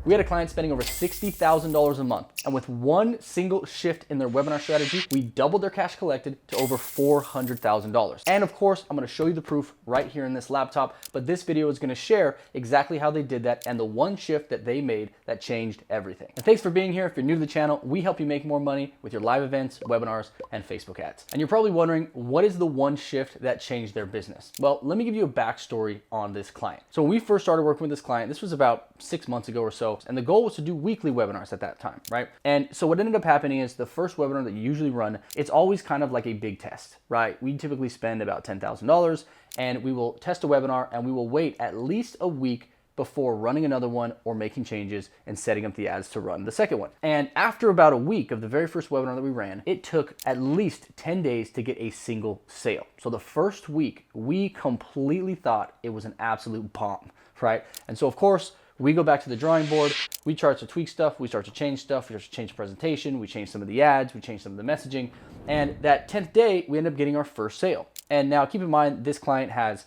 We had a client spending over $60,000 a month, and with one single shift in their webinar strategy, we doubled their cash collected to over $400,000. And of course, I'm gonna show you the proof right here in this laptop, but this video is gonna share exactly how they did that and the one shift that they made that changed everything. And thanks for being here. If you're new to the channel, we help you make more money with your live events, webinars, and Facebook ads. And you're probably wondering, what is the one shift that changed their business? Well, let me give you a backstory on this client. So when we first started working with this client, this was about 6 months ago or so, and the goal was to do weekly webinars at that time, right? And so what ended up happening is the first webinar that you usually run, it's always kind of like a big test, right? We typically spend about $10,000 and we will test a webinar and we will wait at least a week before running another one or making changes and setting up the ads to run the second one. And after about a week of the very first webinar that we ran, it took at least 10 days to get a single sale. So the first week, we completely thought it was an absolute bomb, right? And so of course, we go back to the drawing board, we start to tweak stuff, we start to change stuff, we start to change the presentation, we change some of the ads, we change some of the messaging, and that 10th day, we end up getting our first sale. And now keep in mind, this client has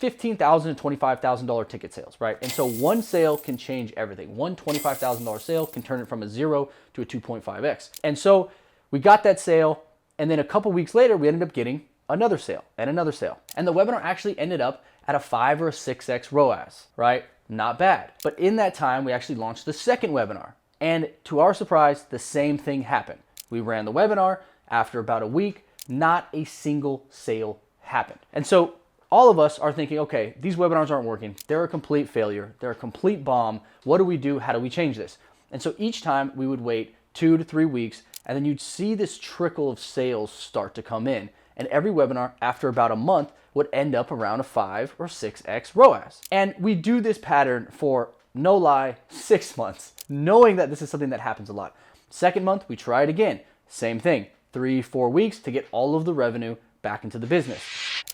$15,000 to $25,000 ticket sales, right? And so one sale can change everything. One $25,000 sale can turn it from a 0 to a 2.5x. And so we got that sale, and then a couple weeks later, we ended up getting another sale and another sale. And the webinar actually ended up at a 5 or a 6x ROAS, right? Not bad. But in that time, we actually launched the second webinar. And to our surprise, the same thing happened. We ran the webinar. After about a week, not a single sale happened. And so all of us are thinking, okay, these webinars aren't working. They're a complete failure. They're a complete bomb. What do we do? How do we change this? And so each time we would wait 2 to 3 weeks, and then you'd see this trickle of sales start to come in. And every webinar, after about a month, would end up around a 5 or 6x ROAS. And we do this pattern for, no lie, 6 months, knowing that this is something that happens a lot. Second month, we try it again. Same thing, 3-4 weeks to get all of the revenue back into the business.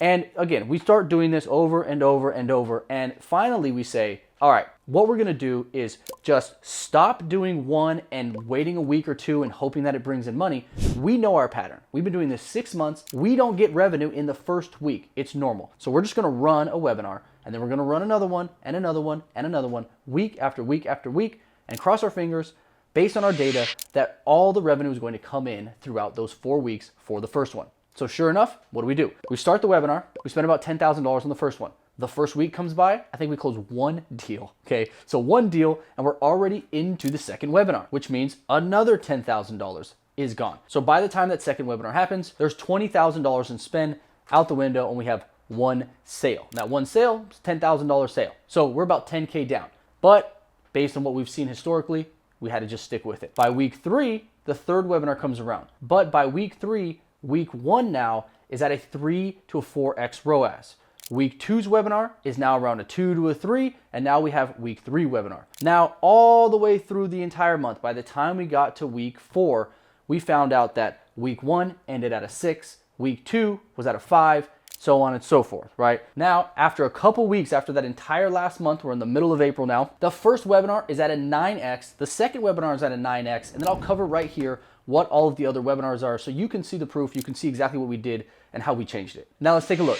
And again, we start doing this over and over and over. And finally we say, all right, what we're gonna do is just stop doing one and waiting a week or two and hoping that it brings in money. We know our pattern. We've been doing this 6 months. We don't get revenue in the first week. It's normal. So we're just gonna run a webinar, and then we're gonna run another one and another one and another one, week after week after week, and cross our fingers based on our data that all the revenue is going to come in throughout those 4 weeks for the first one. So sure enough, what do? We start the webinar. We spend about $10,000 on the first one. The first week comes by, I think we close one deal, okay? So one deal, and we're already into the second webinar, which means another $10,000 is gone. So by the time that second webinar happens, there's $20,000 in spend out the window, and we have one sale. Now one sale is $10,000 sale. So we're about 10K down. But based on what we've seen historically, we had to just stick with it. By week 3, the third webinar comes around. But by week 3, week 1 now is at a 3 to a 4x ROAS. Week 2's webinar is now around a 2 to a 3, and now we have week 3 webinar. Now, all the way through the entire month, by the time we got to week 4, we found out that week 1 ended at a 6, week 2 was at a 5, so on and so forth, right? Now, after a couple weeks, after that entire last month, we're in the middle of April now, the first webinar is at a 9x, the second webinar is at a 9x, and then I'll cover right here what all of the other webinars are so you can see the proof, you can see exactly what we did and how we changed it. Now let's take a look.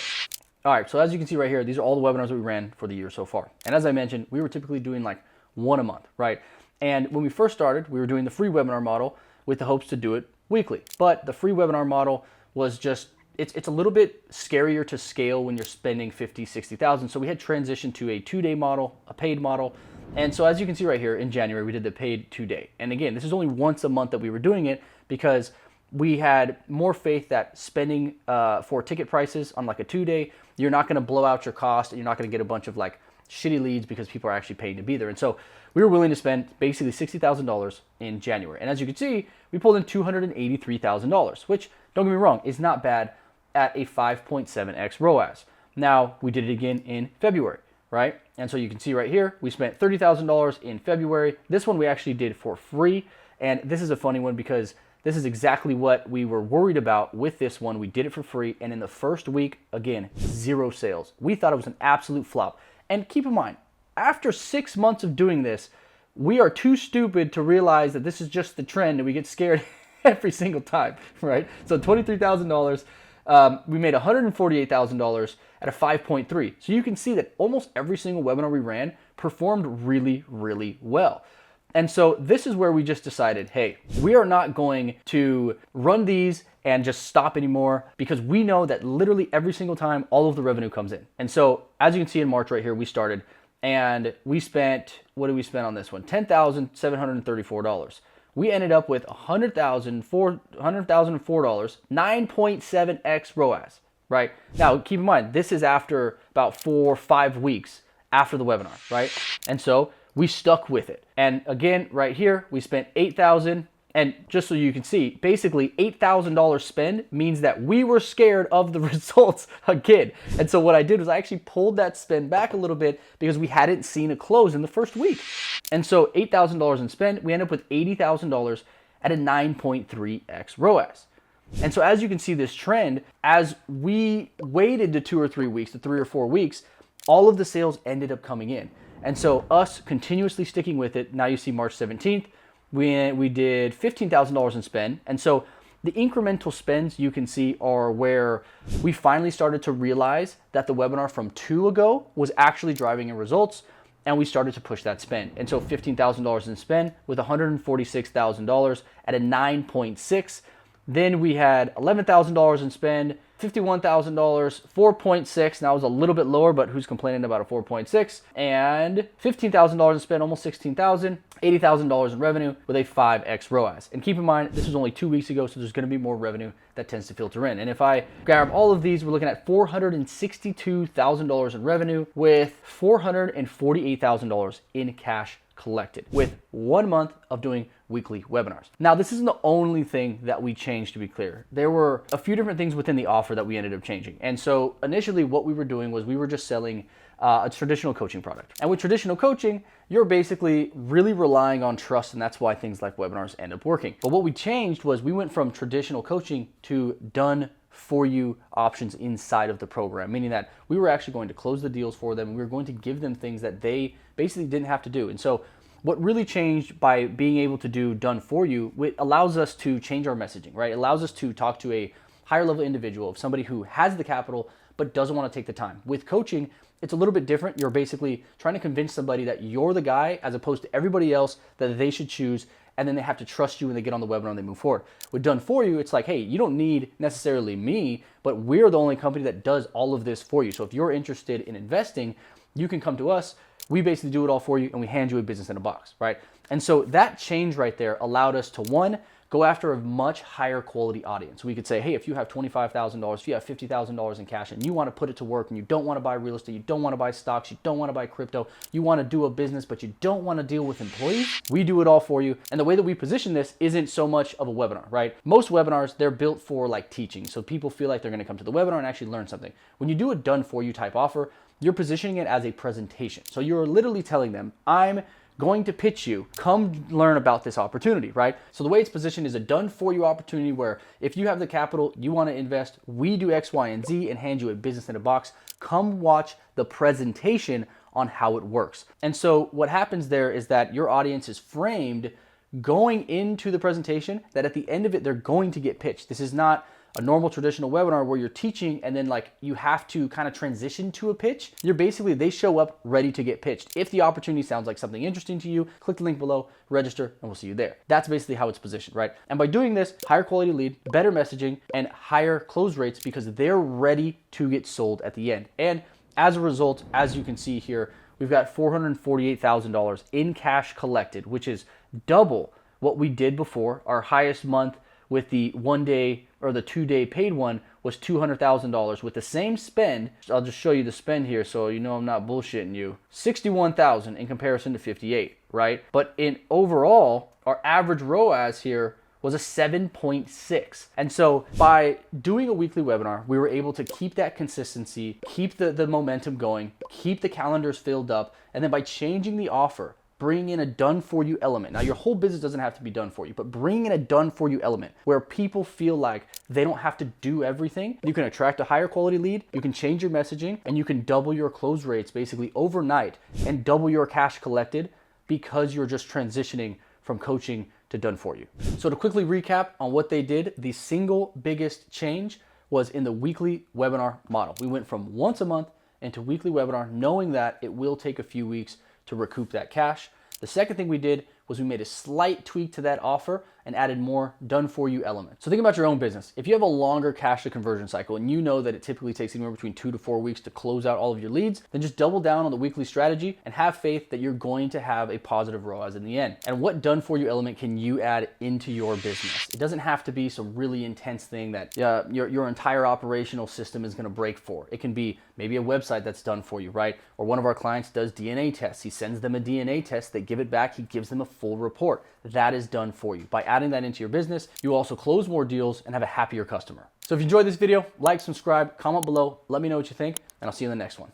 All right, so as you can see right here, these are all the webinars that we ran for the year so far. And as I mentioned, we were typically doing like one a month, right? And when we first started, we were doing the free webinar model with the hopes to do it weekly. But the free webinar model was just, it's a little bit scarier to scale when you're spending 50, 60,000. So we had transitioned to a 2-day model, a paid model. And so as you can see right here, in January, we did the paid 2-day. And again, this is only once a month that we were doing it because we had more faith that spending for ticket prices on like a 2-day, you're not gonna blow out your cost and you're not gonna get a bunch of like shitty leads because people are actually paying to be there. And so we were willing to spend basically $60,000 in January. And as you can see, we pulled in $283,000, which, don't get me wrong, is not bad at a 5.7x ROAS. Now, we did it again in February, right? And so you can see right here, we spent $30,000 in February. This one we actually did for free. And this is a funny one because this is exactly what we were worried about with this one. We did it for free. And in the first week, again, 0 sales. We thought it was an absolute flop. And keep in mind, after 6 months of doing this, we are too stupid to realize that this is just the trend and we get scared every single time, right? So $23,000 we made $148,000 at a 5.3. So you can see that almost every single webinar we ran performed really, really well. And so this is where we just decided, hey, we are not going to run these and just stop anymore, because we know that literally every single time all of the revenue comes in. And so as you can see in March right here, we started and we spent, what did we spend on this one? $10,734. We ended up with $100,004, $9.7x ROAS, right? Now, keep in mind, this is after about 4 or 5 weeks after the webinar, right? And so we stuck with it. And again, right here, we spent $8,000. And just so you can see, basically $8,000 spend means that we were scared of the results again. And so what I did was I actually pulled that spend back a little bit because we hadn't seen a close in the first week. And so $8,000 in spend, we end up with $80,000 at a 9.3x ROAS. And so as you can see this trend, as we waited to 2 or 3 weeks, to 3 or 4 weeks, all of the sales ended up coming in. And so us continuously sticking with it, now you see March 17th, we did $15,000 in spend. And so the incremental spends you can see are where we finally started to realize that the webinar from 2 ago was actually driving in results, and we started to push that spend. And so $15,000 in spend with $146,000 at a 9.6. Then we had $11,000 in spend, $51,000, 4.6. Now it was a little bit lower, but who's complaining about a 4.6? And $15,000 in spend, almost $16,000, $80,000 in revenue with a 5x ROAS. And keep in mind, this was only 2 weeks ago, so there's going to be more revenue that tends to filter in. And if I grab all of these, we're looking at $462,000 in revenue with $448,000 in cash collected with 1 month of doing weekly webinars. Now, this isn't the only thing that we changed, to be clear. There were a few different things within the offer that we ended up changing. And so initially what we were doing was we were just selling a traditional coaching product. And with traditional coaching, you're basically really relying on trust, and that's why things like webinars end up working. But what we changed was we went from traditional coaching to done for you options inside of the program, meaning that we were actually going to close the deals for them. We were going to give them things that they basically didn't have to do. And so what really changed by being able to do done for you, it allows us to change our messaging, right? It allows us to talk to a higher level individual, of somebody who has the capital but doesn't want to take the time. With coaching, it's a little bit different. You're basically trying to convince somebody that you're the guy as opposed to everybody else that they should choose, and then they have to trust you when they get on the webinar and they move forward. With done for you, it's like, hey, you don't need necessarily me, but we're the only company that does all of this for you. So if you're interested in investing, you can come to us. We basically do it all for you, and we hand you a business in a box, right? And so that change right there allowed us to, one, go after a much higher quality audience. We could say, hey, if you have $25,000, if you have $50,000 in cash and you want to put it to work and you don't want to buy real estate, you don't want to buy stocks, you don't want to buy crypto, you want to do a business, but you don't want to deal with employees, we do it all for you. And the way that we position this isn't so much of a webinar, right? Most webinars, they're built for like teaching. So people feel like they're going to come to the webinar and actually learn something. When you do a done for you type offer, you're positioning it as a presentation. So you're literally telling them, I'm going to pitch you, come learn about this opportunity, right? So the way it's positioned is a done for you opportunity where if you have the capital, you want to invest, we do X, Y, and Z and hand you a business in a box. Come watch the presentation on how it works. And so what happens there is that your audience is framed going into the presentation that at the end of it, they're going to get pitched. This is not a normal traditional webinar where you're teaching and then like you have to kind of transition to a pitch. You're basically, they show up ready to get pitched. If the opportunity sounds like something interesting to you, click the link below, register, and we'll see you there. That's basically how it's positioned, right? And by doing this, higher quality lead, better messaging, and higher close rates because they're ready to get sold at the end. And as a result, as you can see here, we've got $448,000 in cash collected, which is double what we did before. Our highest month with the 1 day or the 2 day paid one was $200,000 with the same spend. I'll just show you the spend here so you know I'm not bullshitting you. 61,000 in comparison to 58, right? But in overall, our average ROAS here was a 7.6. And so by doing a weekly webinar, we were able to keep that consistency, keep the momentum going, keep the calendars filled up, and then by changing the offer, bring in a done for you element. Now your whole business doesn't have to be done for you, but bring in a done for you element where people feel like they don't have to do everything. You can attract a higher quality lead, you can change your messaging, and you can double your close rates basically overnight and double your cash collected because you're just transitioning from coaching to done for you. So to quickly recap on what they did, the single biggest change was in the weekly webinar model. We went from once a month into weekly webinar, knowing that it will take a few weeks to recoup that cash. The second thing we did was we made a slight tweak to that offer and added more done for you elements. So think about your own business. If you have a longer cash to conversion cycle and you know that it typically takes anywhere between 2 to 4 weeks to close out all of your leads, then just double down on the weekly strategy and have faith that you're going to have a positive ROAS in the end. And what done for you element can you add into your business? It doesn't have to be some really intense thing that your entire operational system is gonna break for. It can be maybe a website that's done for you, right? Or one of our clients does DNA tests. He sends them a DNA test, they give it back, he gives them a full report. That is done for you. By adding that into your business, you also close more deals and have a happier customer. So if you enjoyed this video, like, subscribe, comment below, let me know what you think, and I'll see you in the next one.